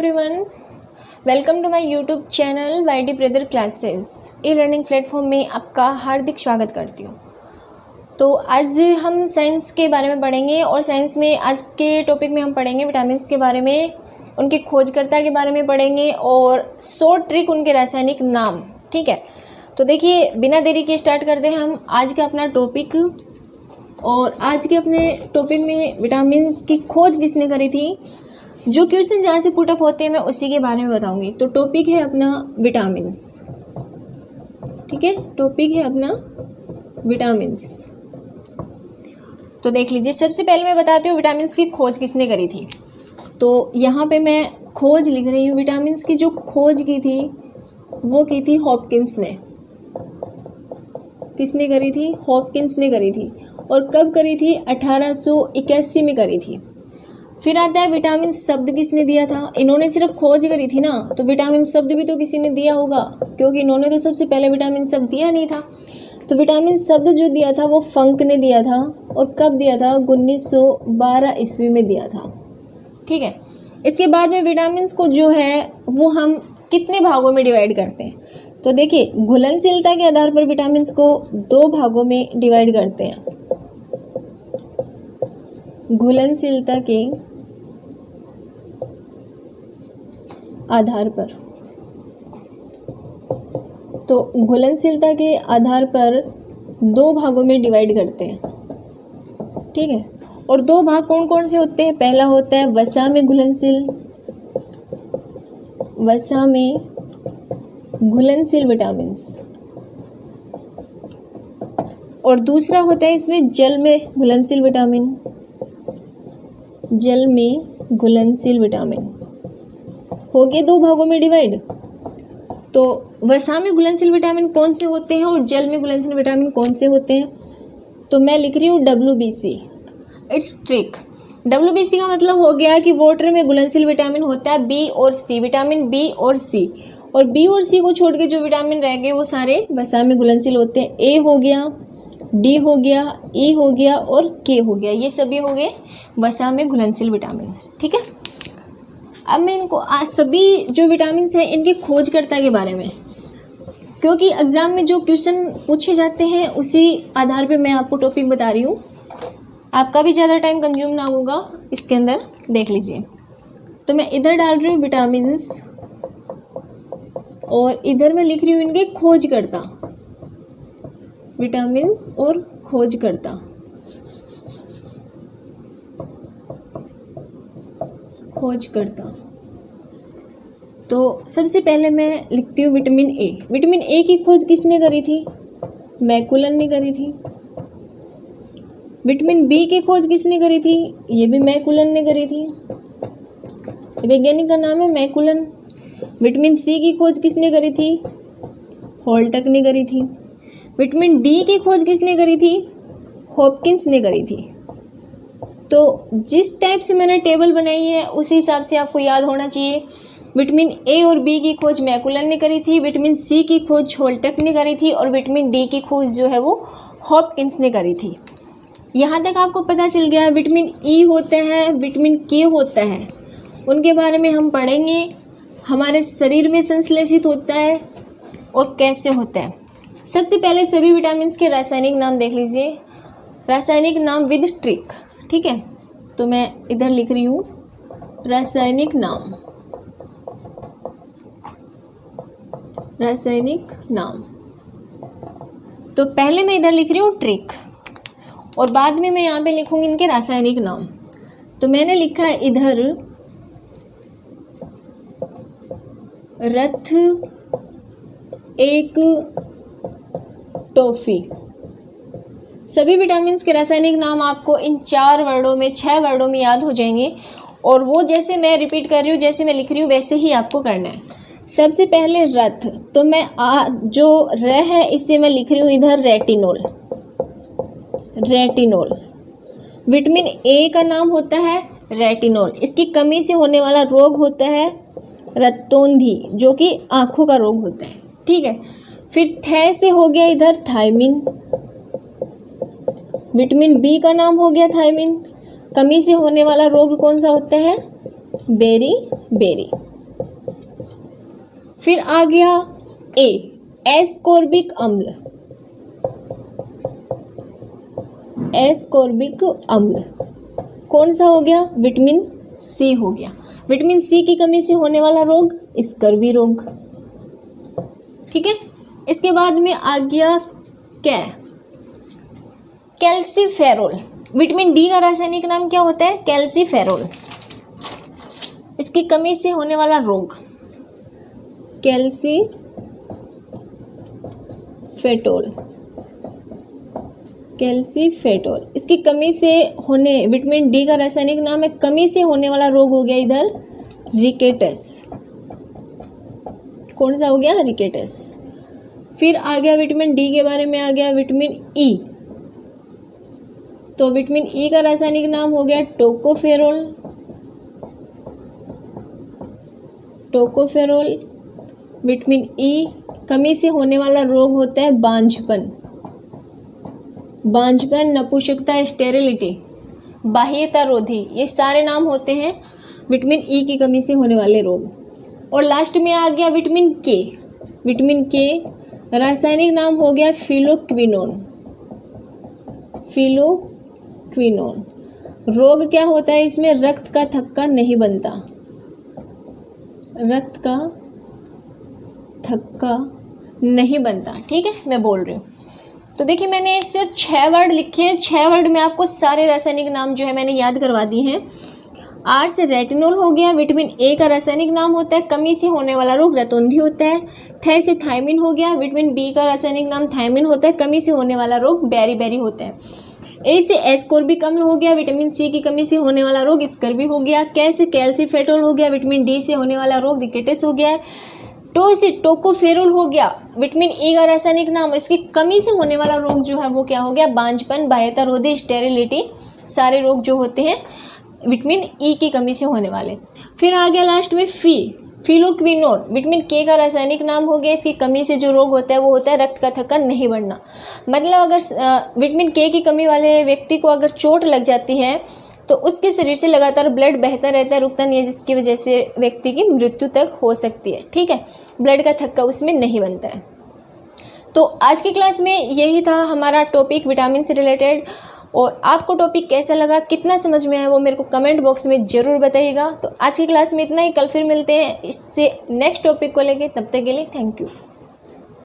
Everyone, welcome to my YouTube channel YD brother classes. E learning platform में आपका हार्दिक स्वागत करती हूँ। तो आज हम साइंस के बारे में पढ़ेंगे और साइंस में आज के टॉपिक में हम पढ़ेंगे विटामिन्स के बारे में, उनके खोजकर्ता के बारे में पढ़ेंगे और शॉर्ट ट्रिक उनके रासायनिक नाम। ठीक है, तो देखिए बिना देरी के स्टार्ट करते हैं हम आज का अपना टॉपिक। और आज के अपने टॉपिक में विटामिन्स की खोज किसने करी थी, जो क्वेश्चन जहाँ से पुटअप होते हैं मैं उसी के बारे में बताऊंगी। तो टॉपिक है अपना विटामिन्स। ठीक है, टॉपिक है अपना विटामिन्स। तो देख लीजिए, सबसे पहले मैं बताती हूँ विटामिन्स की खोज किसने करी थी। तो यहाँ पे मैं खोज लिख रही हूँ। विटामिन्स की जो खोज की थी वो की थी हॉपकिंस ने। किसने करी थी? हॉपकिंस ने करी थी। और कब करी थी? 1881 में करी थी। फिर आता है विटामिन शब्द किसने दिया था। इन्होंने सिर्फ खोज करी थी ना, तो विटामिन शब्द भी तो किसी ने दिया होगा, क्योंकि इन्होंने तो सबसे पहले विटामिन शब्द दिया नहीं था। तो विटामिन शब्द जो दिया था वो फंक ने दिया था। और कब दिया था? 1912 ईस्वी में दिया था। ठीक है, इसके बाद में विटामिन को जो है वो हम कितने भागों में डिवाइड करते हैं। तो देखिए, घुलनशीलता के आधार पर विटामिन को 2 भागों में डिवाइड करते हैं। घुलनशीलता के आधार पर, तो घुलनशीलता के आधार पर 2 भागों में डिवाइड करते हैं। ठीक है, और 2 भाग कौन कौन से होते हैं? पहला होता है वसा में घुलनशील, वसा में घुलनशील विटामिन्स, और दूसरा होता है इसमें जल में घुलनशील विटामिन, जल में घुलनशील विटामिन। हो गए 2 भागों में डिवाइड। तो वसा में घुलनशील विटामिन कौन से होते हैं और जल में घुलनशील विटामिन कौन से होते हैं? तो मैं लिख रही हूँ WBC। It's trick. WBC का मतलब हो गया कि वाटर में घुलनशील विटामिन होता है B और C, विटामिन B और C, और B और C को छोड़ के जो विटामिन रह गए वो सारे वसा में घुलनशील होते हैं। A हो गया, D हो गया, E हो गया और K हो गया, ये सभी हो गए वसा में घुलनशील विटामिन। ठीक है, अब मैं इनको आज सभी जो विटामिन हैं इनके खोजकर्ता के बारे में, क्योंकि एग्ज़ाम में जो क्वेश्चन पूछे जाते हैं उसी आधार पे मैं आपको टॉपिक बता रही हूँ। आपका भी ज़्यादा टाइम कंज्यूम ना होगा इसके अंदर। देख लीजिए, तो मैं इधर डाल रही हूँ विटामिन्स और इधर मैं लिख रही हूँ इनके खोजकर्ता, विटामिन्स और खोजकर्ता। खोजकर्ता, तो सबसे पहले मैं लिखती हूँ विटामिन ए। विटामिन ए की खोज किसने करी थी? मैकुलन ने करी थी। विटामिन बी की खोज किसने करी थी? ये भी मैकुलन ने करी थी। वैज्ञानिक का नाम है मैकुलन। विटामिन सी की खोज किसने करी थी? होल्टक ने करी थी। विटामिन डी की खोज किसने करी थी? हॉपकिंस ने करी थी। तो जिस टाइप से मैंने टेबल बनाई है उसी हिसाब से आपको याद होना चाहिए। विटामिन ए और बी की खोज मैकुलन ने करी थी, विटामिन सी की खोज होल्टक ने करी थी, और विटामिन डी की खोज जो है वो हॉपकिंस ने करी थी। यहाँ तक आपको पता चल गया। विटामिन ई होता है, विटामिन के होता है, उनके बारे में हम पढ़ेंगे। हमारे शरीर में संश्लेषित होता है और कैसे होता है। सबसे पहले सभी विटामिन के रासायनिक नाम देख लीजिए। रासायनिक नाम विद ट्रिक। ठीक है, तो मैं इधर लिख रही हूँ रासायनिक नाम, रासायनिक नाम। तो पहले मैं इधर लिख रही हूँ ट्रिक और बाद में मैं यहाँ पे लिखूंगी इनके रासायनिक नाम। तो मैंने लिखा है इधर रथ, एक टॉफी। सभी विटामिन्स के रासायनिक नाम आपको इन 4 वर्डों में 6 वर्डों में याद हो जाएंगे, और वो जैसे मैं रिपीट कर रही हूँ, जैसे मैं लिख रही हूँ वैसे ही आपको करना है। सबसे पहले रथ, तो मैं जो र है इसे मैं लिख रही हूँ इधर रेटिनोल, रेटिनोल। विटामिन ए का नाम होता है रेटिनोल। इसकी कमी से होने वाला रोग होता है रक्तोंधी, जो कि आँखों का रोग होता है। ठीक है, फिर थ से हो गया इधर थायमिन। विटामिन बी का नाम हो गया थायमिन। कमी से होने वाला रोग कौन सा होता है? Beriberi. फिर आ गया ए, एस्कॉर्बिक अम्ल। एस्कॉर्बिक अम्ल कौन सा हो गया? विटामिन सी हो गया। विटामिन सी की कमी से होने वाला रोग स्कर्वी रोग। ठीक है, इसके बाद में आ गया कैल्सीफेरोल। विटामिन डी का रासायनिक नाम क्या होता है? कैल्सीफेरोल। इसकी कमी से होने वाला रोग कैल्सीफेटोल। कैल्सीफेटोल इसकी कमी से होने, विटामिन डी का रासायनिक नाम है, कमी से होने वाला रोग हो गया इधर रिकेटस। कौन सा हो गया? रिकेटस। फिर आ गया विटामिन डी के बारे में, आ गया विटामिन ई। तो विटामिन ई का रासायनिक नाम हो गया टोकोफेरोल। टोकोफेरोल। विटामिन ई कमी से होने वाला रोग होता है बांझपन। बांझपन, नपुंसकता, स्टेरिलिटी, बाह्यता रोधी, ये सारे नाम होते हैं विटामिन ई की कमी से होने वाले रोग। और लास्ट में आ गया विटामिन के। विटामिन के रासायनिक नाम हो गया फिलोक्विनोन। फिलोक्विनोन। रोग क्या होता है इसमें? रक्त का थक्का नहीं बनता। रक्त का थक्का नहीं बनता। ठीक है, मैं बोल रही हूँ। तो देखिए, मैंने सिर्फ 6 वर्ड लिखे हैं। 6 वर्ड में आपको सारे रासायनिक नाम जो है मैंने याद करवा दिए हैं। आर से रेटिनोल हो गया। विटामिन ए का रासायनिक नाम होता है, कमी से होने वाला रोग रतौंधी होता है। थे से थायमिन हो गया। विटामिन बी का रासायनिक नाम थायमिन होता है, कमी से होने वाला रोग बेरी होता है। ए से एस्कॉर्बिक अम्ल हो गया। विटामिन सी की कमी से होने वाला रोग स्कर्वी हो गया। कै से कैल्सीफेटोल हो गया। विटामिन डी से होने वाला रोग रिकेटस हो गया। टो से टोकोफेरोल हो गया। विटामिन ई का रासायनिक नाम, इसकी कमी से होने वाला रोग जो है वो क्या हो गया? बांझपन, बाह्यता रोधी, स्टेरिलिटी, सारे रोग जो होते हैं विटामिन ई की कमी से होने वाले। फिर आ गया लास्ट में फिलोक्विनोन। विटामिन के का रासायनिक नाम हो गया। इसकी कमी से जो रोग होता है वो होता है रक्त का थक्का नहीं बढ़ना। मतलब अगर विटामिन के की कमी वाले व्यक्ति को अगर चोट लग जाती है तो उसके शरीर से लगातार ब्लड बहता रहता है, रुकता नहीं है, जिसकी वजह से व्यक्ति की मृत्यु तक हो सकती है। ठीक है, ब्लड का थक्का उसमें नहीं बनता है। तो आज की क्लास में यही था हमारा टॉपिक विटामिन से रिलेटेड। और आपको टॉपिक कैसा लगा, कितना समझ में आया, वो मेरे को कमेंट बॉक्स में ज़रूर बताइएगा। तो आज की क्लास में इतना ही, कल फिर मिलते हैं इससे नेक्स्ट टॉपिक को लेके। तब तक के लिए थैंक यू।